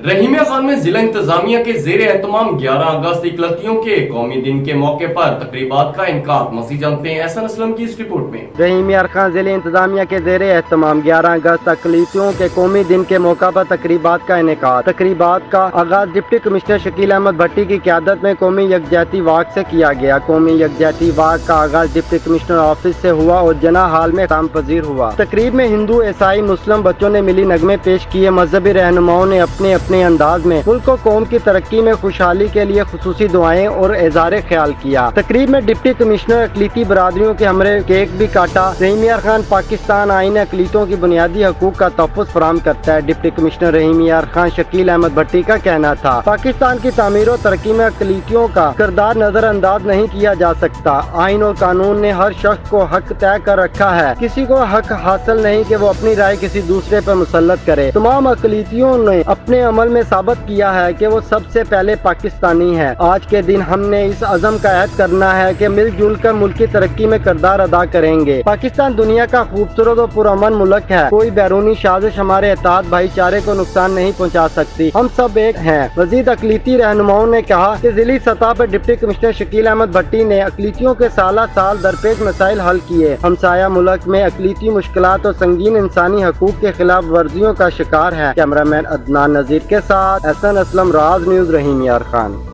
रहीमिया खान में जिला इंतजामिया के जेरे एहतमाम 11 अगस्त इकलतियों के कौमी दिन के मौके पर तकरीबात का इनकाद। मज़ीद जानते हैं एहसन असलम की इस रिपोर्ट में। रहीमिया खान जिला इंतजामिया के जेरे एहतमाम 11 अगस्त इकलतियों के कौमी दिन के मौका पर तकरीबात का इनकाद। तकरीबात का आगाज डिप्टी कमिश्नर शकील अहमद भट्टी की क़यादत में कौमी यकजहती वाक से किया गया। कौमी यकजहती वाक का आगाज डिप्टी कमिश्नर ऑफिस से हुआ और जना हाल में काम पजीर हुआ। तकरीब में हिंदू, ईसाई, मुस्लिम बच्चों ने मिली नगमे पेश किए। मजहबी रहनुमाओं ने अपने अपने अंदाज में मुल्क और कौम की तरक्की में खुशहाली के लिए खुसूसी दुआएं और इज़हार ख्याल किया। तकरीब में डिप्टी कमिश्नर अकलीती बरादरियों के हमरे केक भी काटा। रहीमिया खान पाकिस्तान आईन अकलीतों की बुनियादी हकूक का तहफ़्फ़ुज़ फराहम करता है। डिप्टी कमिश्नर रहीमिया खान शकील अहमद भट्टी का कहना था, पाकिस्तान की तामीर और तरक्की में अकलीतियों का किरदार नजरअंदाज नहीं किया जा सकता। आइन और कानून ने हर शख्स को हक तय कर रखा है। किसी को हक हासिल नहीं कि वो अपनी राय किसी दूसरे पर मुसल्लत करे। तमाम अकलीतियों ने अपने अमल में साबित किया है कि वो सबसे पहले पाकिस्तानी है। आज के दिन हमने इस अज़म का अहद करना है कि मिलजुल कर मुल्क की तरक्की में किरदार अदा करेंगे। पाकिस्तान दुनिया का खूबसूरत और पुरअमन मुल्क है। कोई बैरूनी साजिश हमारे इत्तेहाद भाईचारे को नुकसान नहीं पहुँचा सकती। हम सब एक हैं। मजीद अकलीती रहनुमाओं ने कहा कि जिली सतह पर डिप्टी कमिश्नर शकील अहमद भट्टी ने अकलीतियों के साल दरपेश मसाइल हल किए। हमसाया मुल्क में अकलीती मुश्किलात और संगीन इंसानी हकूक के खिलाफ वर्जियों का शिकार है। कैमरामैन अदनान नजीर के साथ एहसन असलम, राज न्यूज़, रहीमिया खान।